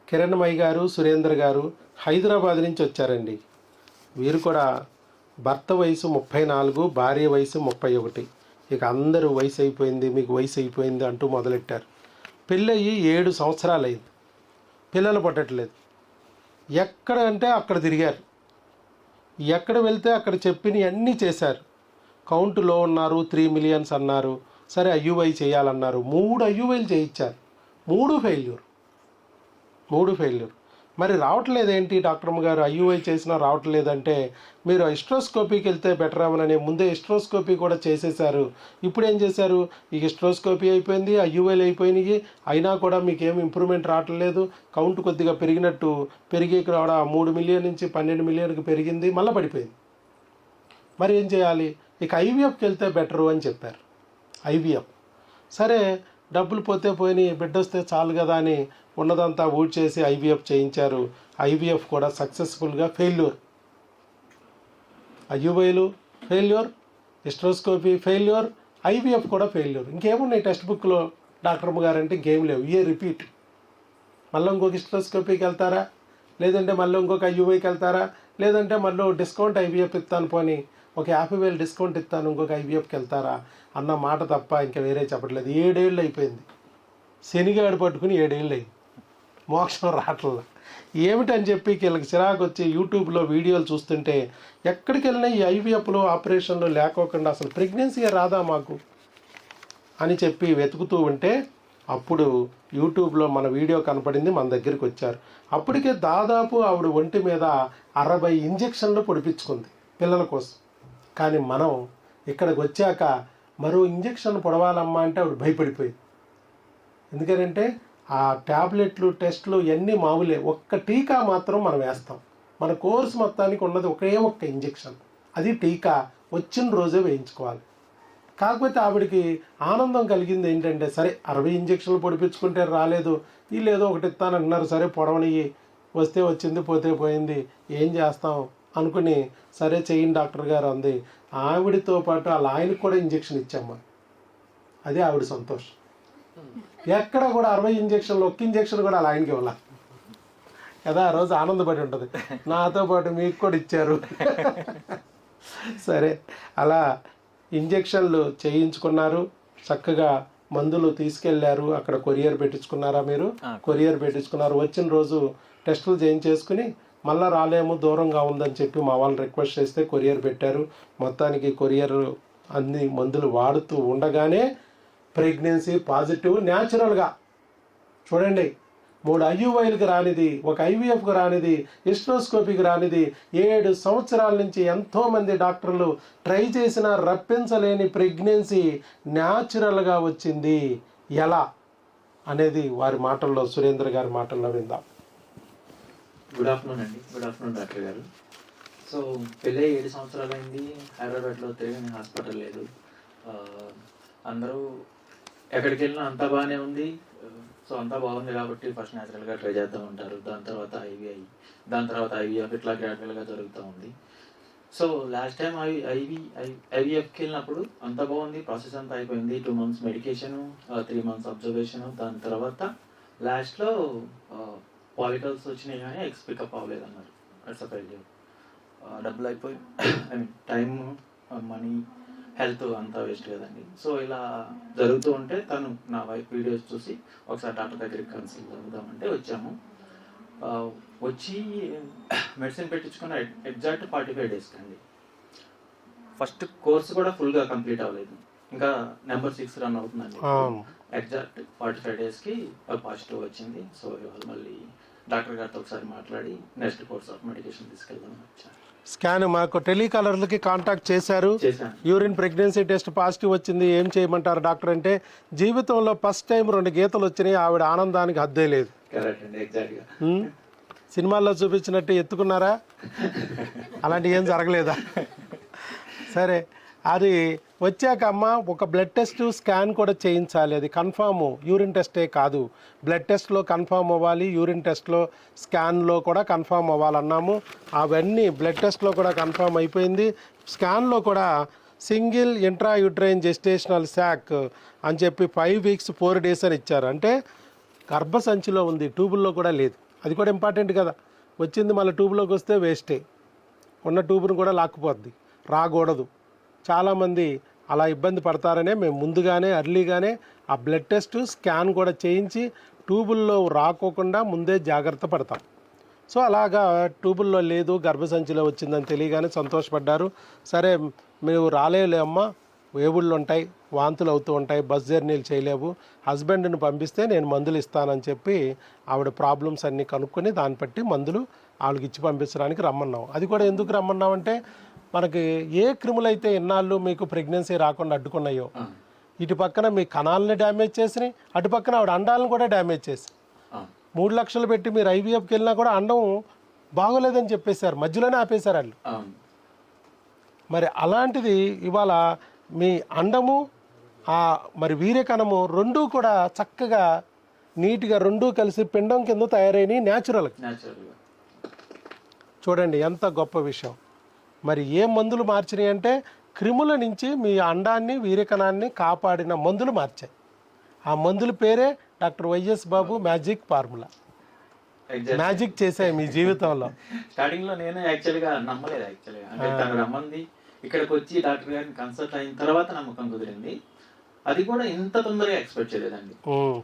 కిరణ్మయి గారు, సురేందర్ గారు హైదరాబాద్ నుంచి వచ్చారండి. వీరు కూడా భర్త వయసు 34, భార్య వయసు 31. ఇక అందరూ వయసు అయిపోయింది, మీకు వయసు అయిపోయింది అంటూ మొదలెట్టారు. పెళ్ళయి 7 సంవత్సరాలు అయింది, పిల్లలు పుట్టట్లేదు. ఎక్కడ అంటే అక్కడ తిరిగారు, ఎక్కడ వెళ్తే అక్కడ చెప్పినవి అన్నీ చేశారు. కౌంటులో ఉన్నారు, 3 మిలియన్స్ అన్నారు. సరే ఐయుఐ చేయాలన్నారు, 3 ఐయుఐలు చేయించారు, 3 ఫెయిల్యూర్. మరి రావట్లేదేంటి డాక్టర్ గారు, ఐయుఐ చేసినా రావట్లేదంటే, మీరు హిస్ట్రోస్కోపీకి వెళ్తే బెటర్ అవ్వనని ముందే హిస్ట్రోస్కోపీ కూడా చేసేసారు. ఇప్పుడు ఏం చేశారు, ఈ హిస్ట్రోస్కోపీ అయిపోయింది, ఐయుఐలు అయిపోయినాయి, అయినా కూడా మీకేం ఇంప్రూవ్మెంట్ రావట్లేదు. కౌంట్ కొద్దిగా పెరిగి కూడా 3 మిలియన్ నుంచి 12 మిలియన్కి పెరిగింది, మళ్ళీ పడిపోయింది. మరి ఏం చేయాలి, ఇక ఐవీఎఫ్కి వెళ్తే బెటరు అని చెప్పారు. ఐవీఎఫ్ సరే, డబ్బులు పోతే పోయినాయి, బిడ్డ వస్తే చాలు కదా అని ఉన్నదంతా ఊడ్చేసి ఐవీఎఫ్ చేయించారు. ఐవీఎఫ్ కూడా సక్సెస్ఫుల్గా ఫెయిల్యూర్. ఐయుఐలు ఫెయిల్యూర్, హిస్ట్రోస్కోపీ ఫెయిల్యూర్, ఐవీఎఫ్ కూడా ఫెయిల్యూర్. ఇంకేమున్నాయి టెక్స్ట్ బుక్లో డాక్టర్ గారంటే ఇంకేం లేవు. ఇయే రిపీట్. మళ్ళీ ఇంకొక హిస్ట్రోస్కోపీకి వెళ్తారా, లేదంటే మళ్ళీ ఇంకొక ఐయుఐకి వెళ్తారా, లేదంటే మళ్ళీ డిస్కౌంట్ ఐవీఎఫ్ ఇస్తాను, పోనీ ఒక 50,000 డిస్కౌంట్ ఇస్తాను, ఇంకొక ఐవీఎఫ్కి వెళ్తారా అన్న మాట తప్ప ఇంకా వేరే చెప్పట్లేదు. 7 ఏళ్ళు అయిపోయింది, శనిగాడు పట్టుకుని 7 ఏళ్ళు అయింది, మోక్షం రావట్లా. ఏమిటని చెప్పి వీళ్ళకి చిరాకు వచ్చి యూట్యూబ్లో వీడియోలు చూస్తుంటే ఎక్కడికి వెళ్ళినా ఈ ఐవీఎఫ్లు ఆపరేషన్లు లేకోకుండా అసలు ప్రెగ్నెన్సీ రాదా మాకు అని చెప్పి వెతుకుతూ ఉంటే అప్పుడు యూట్యూబ్లో మన వీడియో కనపడింది, మన దగ్గరికి వచ్చారు. అప్పటికే దాదాపు ఆవిడ ఒంటి మీద 60 ఇంజెక్షన్లు పొడిపించుకుంది పిల్లల కోసం. కానీ మనం ఇక్కడికి వచ్చాక మరో ఇంజెక్షన్ పొడవాలమ్మా అంటే ఆవిడ భయపడిపోయింది. ఎందుకంటే ఆ ట్యాబ్లెట్లు, టెస్టులు ఇవన్నీ మామూలే, ఒక్క టీకా మాత్రం మనం వేస్తాం. మన కోర్సు మొత్తానికి ఉన్నది ఒక్క ఇంజెక్షన్, అది టీకా వచ్చిన రోజే వేయించుకోవాలి. కాకపోతే ఆవిడికి ఆనందం కలిగింది ఏంటంటే, సరే 60 ఇంజెక్షన్లు పొడిపించుకుంటే రాలేదు, వీళ్ళు ఏదో ఒకటి ఇస్తానంటున్నారు, సరే పొడవనియ్యి, వస్తే వచ్చింది పోతే పోయింది, ఏం చేస్తాం అనుకుని సరే చేయండి డాక్టర్ గారు అంది. ఆవిడతో పాటు వాళ్ళ ఆయనకు కూడా ఇంజెక్షన్ ఇచ్చామ్మా. అదే ఆవిడ సంతోషం. ఎక్కడ కూడా 60 ఇంజెక్షన్లు, ఒక్క ఇంజెక్షన్ కూడా వాళ్ళ ఆయనకి ఇవ్వాలి కదా. ఆ రోజు ఆనందపడి ఉంటుంది, నాతో పాటు మీకు కూడా ఇచ్చారు. సరే అలా ఇంజెక్షన్లు చేయించుకున్నారు, చక్కగా మందులు తీసుకెళ్లారు. అక్కడ కొరియర్ పెట్టించుకున్నారా మీరు? కొరియర్ పెట్టించుకున్నారు. వచ్చిన రోజు టెస్టులు చేయించేసుకుని మళ్ళీ రాలేము, దూరంగా ఉందని చెప్పి మా వాళ్ళు రిక్వెస్ట్ చేస్తే కొరియర్ పెట్టారు. మొత్తానికి కొరియర్ అన్ని మందులు వాడుతూ ఉండగానే ప్రెగ్నెన్సీ పాజిటివ్ న్యాచురల్గా. చూడండి, 3 ఐయుఐలకు రానిది, ఒక ఐవీఎఫ్కి రానిది, హిస్ట్రోస్కోపీకి రానిది, 7 సంవత్సరాల నుంచి ఎంతోమంది డాక్టర్లు ట్రై చేసినా రప్పించలేని ప్రెగ్నెన్సీ న్యాచురల్గా వచ్చింది. ఎలా అనేది వారి మాటల్లో, సురేంద్ర గారి మాటల్లో విందాం. గుడ్ ఆఫ్టర్నూన్ అండి. గుడ్ ఆఫ్టర్నూన్ డాక్టర్ గారు. సో పెళ్ళి 7 సంవత్సరాలు అయింది, హైదరాబాద్లో తిరిగిన హాస్పిటల్ లేదు. అందరూ ఎక్కడికి వెళ్ళినా అంతా బాగానే ఉంది. సో అంతా బాగుంది కాబట్టి ఫస్ట్ న్యాచురల్గా ట్రై చేస్తూ ఉంటారు, దాని తర్వాత ఐవీఎఫ్ ఇట్లా గ్రాడ్యువల్గా జరుగుతూ ఉంది. సో లాస్ట్ టైం ఐవీఎఫ్కి వెళ్ళినప్పుడు అంతా బాగుంది, ప్రాసెస్ అంతా అయిపోయింది. 2 months మెడికేషను, 3 months అబ్జర్వేషను, దాని తర్వాత లాస్ట్లో పాలికల్స్ వచ్చినాయి కానీ ఎగ్స్ పికప్ అవ్వలేదన్నారు. అట్స్ ఫెయిల్యూర్. డబ్బులు అయిపోయి, I mean time, money, health అంతా వేస్ట్ కదండి. సో ఇలా జరుగుతూ ఉంటే తను నా వైఫ్ వీడియోస్ చూసి ఒకసారి డాక్టర్ దగ్గరికి కన్సల్ట్ అవుదామంటే వచ్చాము. వచ్చి మెడిసిన్ పెట్టించుకున్న ఎగ్జాక్ట్ 45 days అండి. ఫస్ట్ కోర్స్ కూడా ఫుల్గా కంప్లీట్ అవ్వలేదు, ఇంకా నెంబర్ 6 రన్ అవుతుందండి. ఎగ్జాక్ట్ 45 daysకి పాజిటివ్ వచ్చింది. సో ఇవాళ మళ్ళీ డాక్టర్ గారితో ఒకసారి మాట్లాడి నెక్స్ట్ కోర్స్ ఆఫ్ మెడికేషన్ తీసుకెళ్దామని వచ్చాను. స్కాన్ మాకు టెలికాలర్లకి కాంటాక్ట్ చేశారు, యూరిన్ ప్రెగ్నెన్సీ టెస్ట్ పాజిటివ్ వచ్చింది, ఏం చేయమంటారు డాక్టర్ అంటే, జీవితంలో ఫస్ట్ టైం 2 గీతలు వచ్చినాయి. ఆవిడ ఆనందానికి హద్దే లేదు. సినిమాల్లో చూపించినట్టు ఎత్తుకున్నారా? అలాంటి ఏం జరగలేదా? సరే, అది వచ్చాక అమ్మ ఒక బ్లడ్ టెస్ట్, స్కాన్ కూడా చేయించాలి. అది కన్ఫామ్, యూరిన్ టెస్టే కాదు, బ్లడ్ టెస్ట్లో కన్ఫామ్ అవ్వాలి, యూరిన్ టెస్ట్లో, స్కాన్లో కూడా కన్ఫామ్ అవ్వాలన్నాము. అవన్నీ బ్లడ్ టెస్ట్లో కూడా కన్ఫామ్ అయిపోయింది. స్కాన్లో కూడా సింగిల్ ఇంట్రాయూట్రైన్ జెస్టేషనల్ శాక్ అని చెప్పి 5 weeks 4 days అని ఇచ్చారు. అంటే గర్భసంచిలో ఉంది, ట్యూబుల్లో కూడా లేదు. అది కూడా ఇంపార్టెంట్ కదా. వచ్చింది మళ్ళీ ట్యూబ్లోకి వస్తే వేస్టే, ఉన్న ట్యూబ్ను కూడా లాక్కుపోద్ది, రాకూడదు. చాలామంది అలా ఇబ్బంది పడతారనే మేము ముందుగానే ఎర్లీగానే ఆ బ్లడ్ టెస్ట్ స్కాన్ కూడా చేయించి ట్యూబుల్లో రాకోకుండా ముందే జాగ్రత్త పడతాం. సో అలాగా ట్యూబుల్లో లేదు, గర్భసంచిలో వచ్చిందని తెలియగానే సంతోషపడ్డారు. సరే మీరు రాలేమ్మా, వేవుళ్ళు ఉంటాయి, వాంతులు అవుతూ ఉంటాయి, బస్ జర్నీలు చేయలేవు, హస్బెండ్ని పంపిస్తే నేను మందులు ఇస్తానని చెప్పి ఆవిడ ప్రాబ్లమ్స్ అన్నీ కనుక్కొని దాన్ని బట్టి మందులు వాళ్ళకి ఇచ్చి పంపించడానికి రమ్మన్నాం. అది కూడా ఎందుకు రమ్మన్నామంటే మనకి ఏ క్రిములైతే ఇన్నాళ్ళు మీకు ప్రెగ్నెన్సీ రాకుండా అడ్డుకున్నాయో, ఇటు పక్కన మీ కణాలని డ్యామేజ్ చేసినాయి, అటు పక్కన ఆవిడ అండాలను కూడా డ్యామేజ్ చేసి 3 లక్షలు పెట్టి మీరు ఐవీఎఫ్కి వెళ్ళినా కూడా అండం బాగోలేదని చెప్పేశారు, మధ్యలోనే ఆపేశారు వాళ్ళు. మరి అలాంటిది ఇవాళ మీ అండము మరి వీర్యకణము రెండూ కూడా చక్కగా నీట్గా రెండూ కలిసి పిండం కింద తయారైనవి న్యాచురల్గా. చూడండి ఎంత గొప్ప విషయం. మరి ఏ మందులు మార్చినాయి అంటే క్రిముల నుంచి మీ అండాన్ని వీర్యకణాన్ని కాపాడిన మందులు మార్చాయి. ఆ మందుల పేరే డాక్టర్ వైఎస్ బాబు మ్యాజిక్ ఫార్ములా. మ్యాజిక్ చేశాయి మీ జీవితంలో. స్టార్టింగ్ లో నేను యాక్చువల్గా నమ్మలేదు. అంటే తను రమ్మంది, ఇక్కడికి వచ్చి డాక్టర్ గారిని కన్సల్ట్ అయిన తర్వాత నమ్మకం కుదిరింది. అది కూడా ఇంత తొందరగా ఎక్స్పెక్ట్ చేయలేదండి.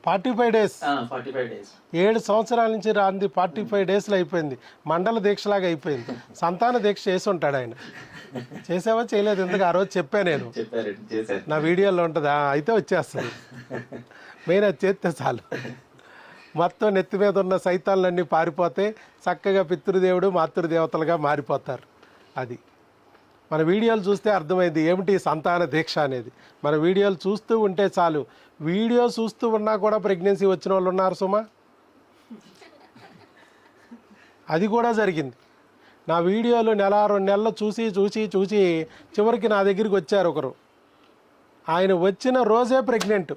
45 డేస్ 7 సంవత్సరాల నుంచి రాంది 45 డేస్లో అయిపోయింది. మండల దీక్షలాగా అయిపోయింది. సంతాన దీక్ష చేసి ఉంటాడు ఆయన. చేసావా చేయలేదు? ఎందుకు ఆ రోజు చెప్పా నేను, నా వీడియోలో ఉంటుందా, అయితే వచ్చేస్తుంది. మెయిన్ అది చేస్తే చాలు, మొత్తం నెత్తి మీద ఉన్న సైతాన్లన్నీ పారిపోతే చక్కగా పితృదేవుడు మాతృదేవతలుగా మారిపోతారు. అది మన వీడియోలు చూస్తే అర్థమైంది ఏమిటి సంతాన దీక్ష అనేది. మన వీడియోలు చూస్తూ ఉంటే చాలు. వీడియో చూస్తూ ఉన్నా కూడా ప్రెగ్నెన్సీ వచ్చిన వాళ్ళు ఉన్నారు సుమా. అది కూడా జరిగింది. నా వీడియోలు 1-2 నెలలు చూసి చూసి చూసి చివరికి నా దగ్గరికి వచ్చారు ఒకరు. ఆయన వచ్చిన రోజే ప్రెగ్నెంట్.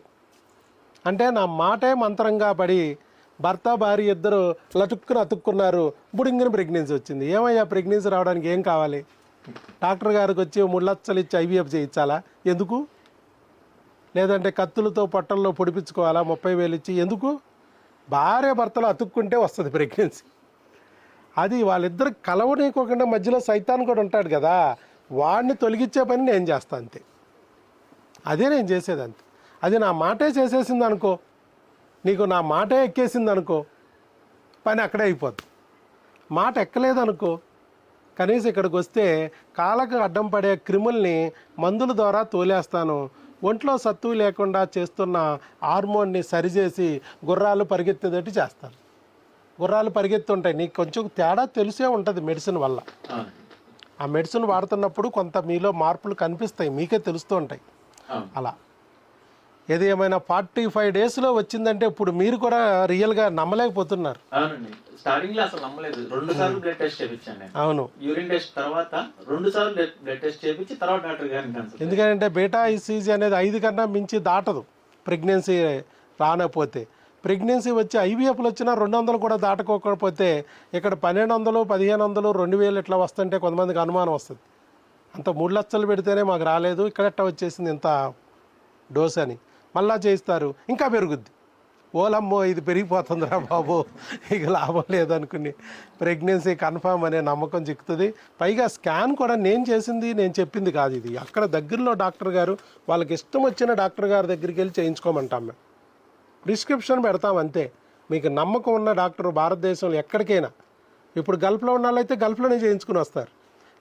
అంటే నా మాటే మంత్రంగా పడి భర్త భార్య ఇద్దరు లటుక్కుని అతుక్కున్నారు. బుడింగిన ప్రెగ్నెన్సీ వచ్చింది. ఏమయ్యా ప్రెగ్నెన్సీ రావడానికి ఏం కావాలి? డాక్టర్ గారికి వచ్చి 3 లక్షలు ఇచ్చి ఐవీఎఫ్ చేయించాలా? ఎందుకు? లేదంటే కత్తులతో పొట్టల్లో పొడిపించుకోవాలా 30,000 ఇచ్చి? ఎందుకు? భార్య భర్తలు అతుక్కుంటే వస్తుంది ప్రెగ్నెన్సీ. అది వాళ్ళిద్దరు కలవనీయకోకుండా మధ్యలో సైతాన్ కూడా ఉంటాడు కదా, వాడిని తొలగించే పని నేను చేస్తాను అంతే. అదే నేను చేసేది అంతే. అది నా మాటే చేసేసింది అనుకో, నీకు నా మాటే ఎక్కేసింది అనుకో, పని అక్కడే అయిపోద్ది. మాట ఎక్కలేదనుకో, కనీసం ఇక్కడికి వస్తే కాళ్ళకు అడ్డం పడే క్రిముల్ని మందుల ద్వారా తోలేస్తాను. ఒంట్లో సత్తువు లేకుండా చేస్తున్న హార్మోన్ని సరిచేసి గుర్రాలు పరిగెత్తేటట్టు చేస్తాను. గుర్రాలు పరిగెత్తుంటాయి, నీకు కొంచెం తేడా తెలిసే ఉంటుంది మెడిసిన్ వల్ల. ఆ మెడిసిన్ వాడుతున్నప్పుడు కొంత మీలో మార్పులు కనిపిస్తాయి, మీకే తెలుస్తూ ఉంటాయి. అలా ఏది ఏమైనా 45 డేస్లో వచ్చిందంటే ఇప్పుడు మీరు కూడా రియల్గా నమ్మలేకపోతున్నారు. స్టార్టింగ్ లో అసలు నమ్మలేదు. 2 సార్లు బ్లడ్ టెస్ట్ చేయించాను. అవును, యూరిన్ టెస్ట్ తర్వాత 2 సార్లు బ్లడ్ టెస్ట్ చేయించి తర్వాత డాక్టర్ గారిని కన్సల్ట్. ఎందుకంటే బీటా ఈసీజీ అనేది 5 కన్నా మించి దాటదు ప్రెగ్నెన్సీ రానపోతే. ప్రెగ్నెన్సీ వచ్చి ఐవీఎఫ్లు వచ్చినా 200 కూడా దాటుకోకపోతే ఇక్కడ 1200, 1500, 2000 ఇట్లా వస్తుంటే కొంతమందికి అనుమానం వస్తుంది. అంత 3 లక్షలు పెడితేనే మాకు రాలేదు, ఇక్కడెట్ట వచ్చేసింది ఇంత డోస్ అని. మళ్ళా చేయిస్తారు, ఇంకా పెరుగుద్ది. ఓలమ్మో ఇది పెరిగిపోతుందిరా బాబు, ఇక లాభం లేదనుకుని ప్రెగ్నెన్సీ కన్ఫామ్ అనే నమ్మకం చిక్కుతుంది. పైగా స్కాన్ కూడా నేను చేసింది, నేను చెప్పింది కాదు. ఇది అక్కడ దగ్గరలో డాక్టర్ గారు, వాళ్ళకి ఇష్టం వచ్చిన డాక్టర్ గారి దగ్గరికి వెళ్ళి చేయించుకోమంటాం. మేము ప్రిస్క్రిప్షన్ పెడతాం అంతే. మీకు నమ్మకం ఉన్న డాక్టర్ భారతదేశంలో ఎక్కడికైనా, ఇప్పుడు గల్ఫ్లో ఉన్న వాళ్ళైతే గల్ఫ్లోనే చేయించుకుని వస్తారు,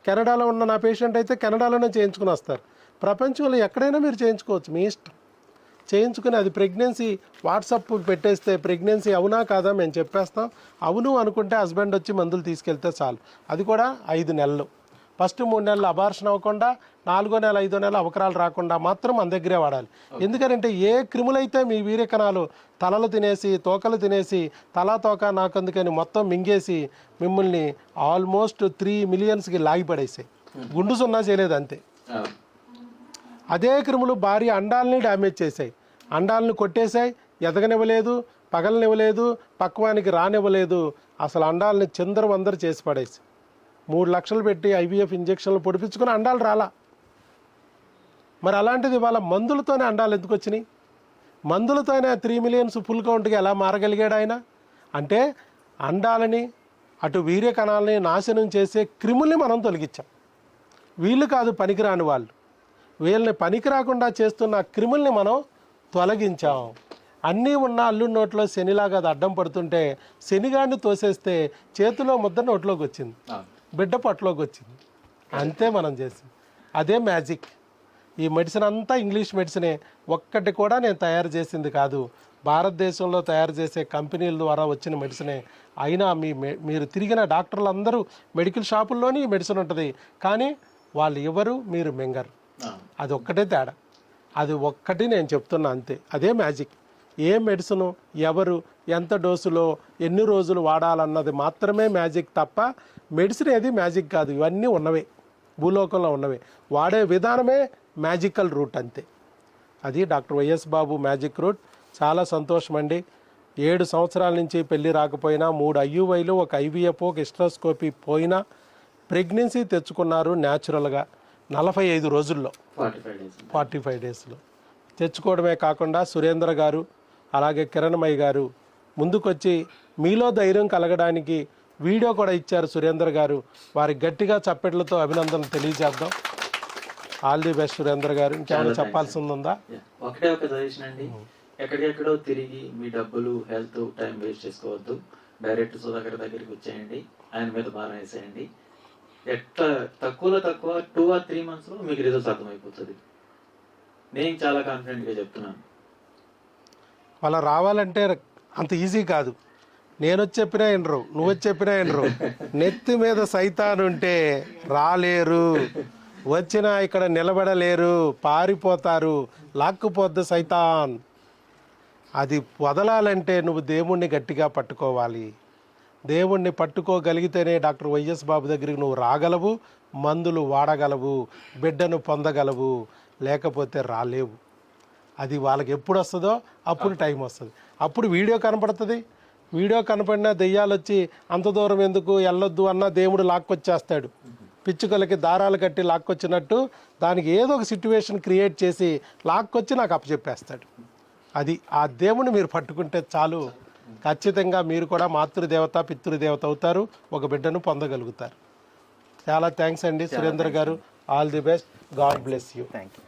కెనడాలో ఉన్న నా పేషెంట్ అయితే కెనడాలోనే చేయించుకుని వస్తారు. ప్రపంచంలో ఎక్కడైనా మీరు చేయించుకోవచ్చు, మీ ఇష్టం. చేయించుకుని అది ప్రెగ్నెన్సీ వాట్సాప్ పెట్టేస్తే ప్రెగ్నెన్సీ అవునా కాదా మేము చెప్పేస్తాం. అవును అనుకుంటే హస్బెండ్ వచ్చి మందులు తీసుకెళ్తే చాలు. అది కూడా 5 నెలలు. ఫస్ట్ 3 నెలలు అబార్షన్ అవ్వకుండా, 4వ నెల 5వ నెల అవకరాలు రాకుండా మాత్రం మన దగ్గరే వాడాలి. ఎందుకంటే ఏ క్రిములైతే మీ వీర్యకణాలు తలలు తినేసి తోకలు తినేసి తలా తోక నాకందుకని మొత్తం మింగేసి మిమ్మల్ని ఆల్మోస్ట్ 3 మిలియన్స్కి లాగిపడేసాయి. గుండు సున్నా చేయలేదు అంతే. అదే క్రిములు భార్య అండాలని డ్యామేజ్ చేశాయి, అండాలను కొట్టేశాయి, ఎదగనివ్వలేదు, పగలనివ్వలేదు, పక్వానికి రానివ్వలేదు. అసలు అండాలని చిందరవందరు చేసి పడేసి 3 లక్షలు పెట్టి ఐవీఎఫ్ ఇంజక్షన్లు పొడిపించుకుని అండాలు రాలా. మరి అలాంటిది వాళ్ళ మందులతోనే అండాలు ఎందుకు వచ్చినాయి? మందులతోనే 3 మిలియన్స్ ఫుల్ కౌంట్కి ఎలా మారగలిగాడు ఆయన? అంటే అండాలని అటు వీర్య కణాలని నాశనం చేసే క్రిముల్ని మనం తొలగించాం. వీళ్ళు కాదు పనికిరాని వాళ్ళు, వీళ్ళని పనికి రాకుండా చేస్తున్న క్రిముల్ని మనం తొలగించాం. అన్నీ ఉన్న అల్లు నోట్లో శనిలాగా అది అడ్డం పడుతుంటే శనిగాడిని తోసేస్తే చేతిలో ముద్ద నోట్లోకి వచ్చింది, బిడ్డ పొట్టలోకి వచ్చింది. అంతే మనం చేసింది. అదే మ్యాజిక్. ఈ మెడిసిన్ అంతా ఇంగ్లీష్ మెడిసినే, ఒక్కటి కూడా నేను తయారు చేసింది కాదు. భారతదేశంలో తయారు చేసే కంపెనీల ద్వారా వచ్చిన మెడిసినే. అయినా మీరు తిరిగిన డాక్టర్లు మెడికల్ షాపుల్లోనే ఈ మెడిసిన్ ఉంటుంది, కానీ వాళ్ళు ఎవరు, మీరు మింగరు. అది ఒక్కటే తేడా. అది ఒక్కటి నేను చెప్తున్నా, అంతే. అదే మ్యాజిక్. ఏ మెడిసిను ఎవరు ఎంత డోసులో ఎన్ని రోజులు వాడాలన్నది మాత్రమే మ్యాజిక్ తప్ప మెడిసిన్ ఏది మ్యాజిక్ కాదు. ఇవన్నీ ఉన్నవే, భూలోకంలో ఉన్నవే. వాడే విధానమే మ్యాజికల్ రూట్, అంతే. అది డాక్టర్ వైఎస్ బాబు మ్యాజిక్ రూట్. చాలా సంతోషం అండి. 7 సంవత్సరాల నుంచి పెళ్ళి రాకపోయినా 3 ఐయుఐలు, ఒక ఐవీఎఫ్, ఒక హిస్ట్రోస్కోపీ పోయినా ప్రెగ్నెన్సీ తెచ్చుకున్నారు న్యాచురల్గా 45 రోజుల్లో, 45 డేస్లో తెచ్చుకోవడమే కాకుండా సురేంద్ర గారు అలాగే కిరణ్మయ్య గారు ముందుకొచ్చి మీలో ధైర్యం కలగడానికి వీడియో కూడా ఇచ్చారు సురేంద్ర గారు. వారికి గట్టిగా చప్పట్లతో అభినందనలు తెలియజేద్దాం. ఆల్ ది బెస్ట్ సురేంద్ర గారు. ఇంకేమైనా చెప్పాల్సింది ఉందా? ఒకటే ఒక సజెషన్ అండి, ఎక్కడెక్కడో తిరిగి మీ డబ్బులు, హెల్త్, టైం వేస్ట్ చేసుకోవద్దు. డైరెక్ట్ సుధాకర్ దగ్గరికి వచ్చేయండి, ఆయన మీద భారం వేసేయండి. ఎట్లా తక్కువలో తక్కువ 2 or 3 monthsలో మీకు రిజల్ట్స్ అర్థమైపోతుంది. నేను చాలా కాన్ఫిడెంట్గా చెప్తున్నాను. వాళ్ళ రావాలంటే అంత ఈజీ కాదు. నేను వచ్చి చెప్పినా వినరు, నువ్వు వచ్చి చెప్పినా వినరు. నెత్తి మీద సైతాన్ ఉంటే రాలేరు, వచ్చినా ఇక్కడ నిలబడలేరు, పారిపోతారు, లాక్కుపోద్ది సైతాన్. అది వదలాలంటే నువ్వు దేవుణ్ణి గట్టిగా పట్టుకోవాలి. దేవుణ్ణి పట్టుకోగలిగితేనే డాక్టర్ వైఎస్ బాబు దగ్గరికి నువ్వు రాగలవు, మందులు వాడగలవు, బిడ్డను పొందగలవు. లేకపోతే రాలేవు. అది వాళ్ళకి ఎప్పుడు వస్తుందో అప్పుడు టైం వస్తుంది. అప్పుడు వీడియో కనపడుతుంది. వీడియో కనపడినా దెయ్యాలు వచ్చి అంత దూరం ఎందుకు వెళ్ళొద్దు అన్న దేవుడు లాక్కొచ్చేస్తాడు. పిచ్చుకలకి దారాలు కట్టి లాక్కొచ్చినట్టు దానికి ఏదో ఒక సిట్యువేషన్ క్రియేట్ చేసి లాక్కొచ్చి నాకు అప్పచెప్పేస్తాడు. అది ఆ దేవుని మీరు పట్టుకుంటే చాలు, ఖచ్చితంగా మీరు కూడా మాతృదేవత పితృదేవత అవుతారు, ఒక బిడ్డను పొందగలుగుతారు. చాలా థ్యాంక్స్ అండి సురేంద్ర గారు. All the best. God bless you. Thank you.